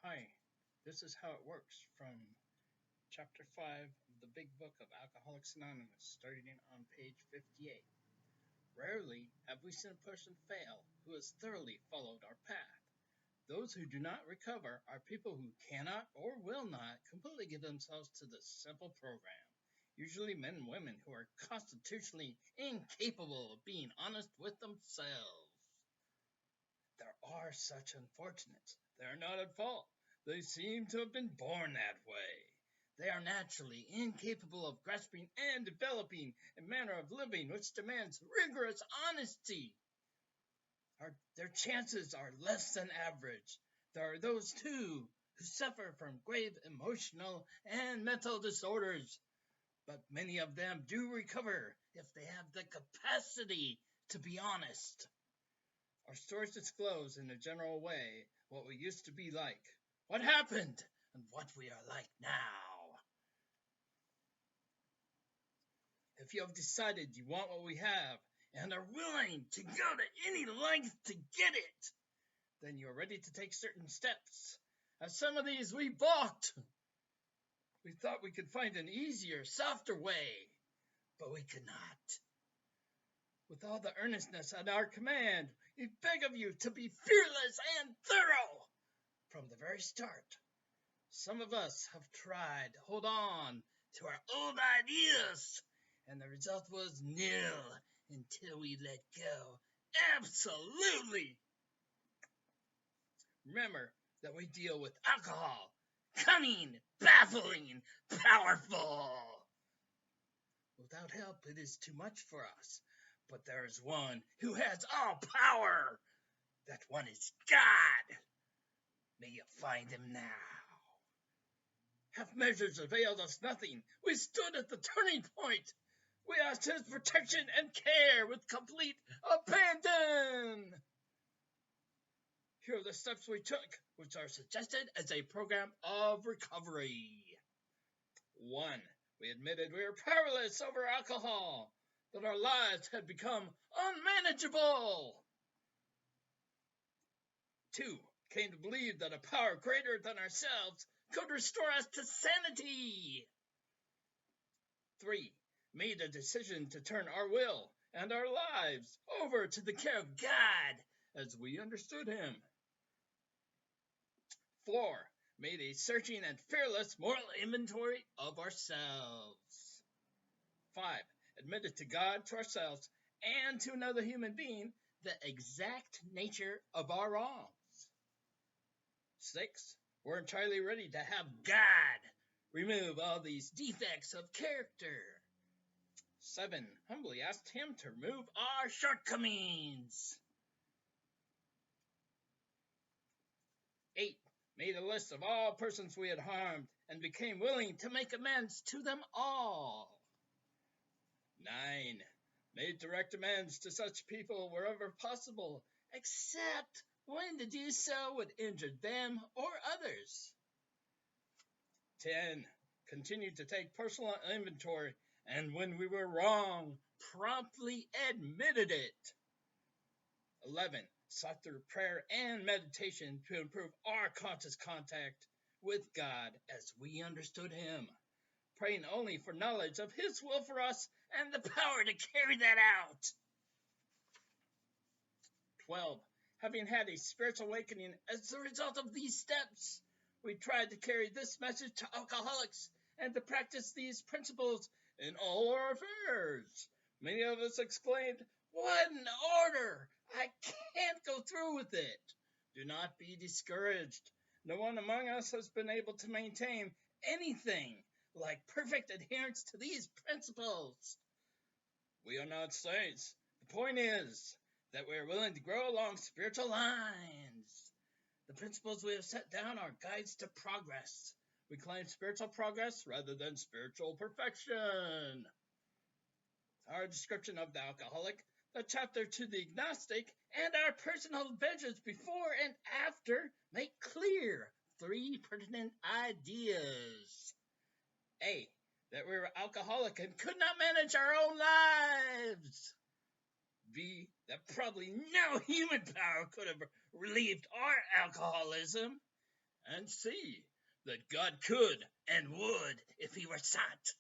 Hi, this is how it works from Chapter 5 of the Big Book of Alcoholics Anonymous, starting on page 58. Rarely have we seen a person fail who has thoroughly followed our path. Those who do not recover are people who cannot or will not completely give themselves to this simple program. Usually men and women who are constitutionally incapable of being honest with themselves. There are such unfortunates. They are not at fault. They seem to have been born that way. They are naturally incapable of grasping and developing a manner of living which demands rigorous honesty. Their chances are less than average. There are those, too, who suffer from grave emotional and mental disorders. But many of them do recover if they have the capacity to be honest. Our stories disclose in a general way what we used to be like, what happened, and what we are like now. If you have decided you want what we have and are willing to go to any length to get it, then you are ready to take certain steps. As some of these we balked. We thought we could find an easier, softer way, but we could not. With all the earnestness at our command, we beg of you to be fearless and thorough from the very start. Some of us have tried to hold on to our old ideas, and the result was nil until we let go. Absolutely! Remember that we deal with alcohol, cunning, baffling, powerful. Without help, it is too much for us. But there is one who has all power. That one is God. May you find him now. Half measures availed us nothing. We stood at the turning point. We asked his protection and care with complete abandon. Here are the steps we took, which are suggested as a program of recovery. 1. We admitted we were powerless over alcohol, that our lives had become unmanageable. 2. Came to believe that a power greater than ourselves could restore us to sanity. 3. Made a decision to turn our will and our lives over to the care of God as we understood him. 4. Made a searching and fearless moral inventory of ourselves. 5. Admitted to God, to ourselves, and to another human being the exact nature of our wrongs. 6. We're entirely ready to have God remove all these defects of character. 7. Humbly asked him to remove our shortcomings. 8. Made a list of all persons we had harmed and became willing to make amends to them all. 9. Made direct amends to such people wherever possible, except when to do so would injure them or others. 10. Continued to take personal inventory, and when we were wrong, promptly admitted it. 11. Sought through prayer and meditation to improve our conscious contact with God as we understood him, praying only for knowledge of his will for us and the power to carry that out. 12. Having had a spiritual awakening as a result of these steps, we tried to carry this message to alcoholics and to practice these principles in all our affairs. Many of us exclaimed, "What an order! I can't go through with it." Do not be discouraged. No one among us has been able to maintain anything like perfect adherence to these principles. We are not saints. The point is that we are willing to grow along spiritual lines. The principles we have set down are guides to progress. We claim spiritual progress rather than spiritual perfection. Our description of the alcoholic, the chapter to the agnostic, and our personal adventures before and after make clear 3 pertinent ideas. A. That we were alcoholic and could not manage our own lives. B. That probably no human power could have relieved our alcoholism. and see that God could and would if he were sought.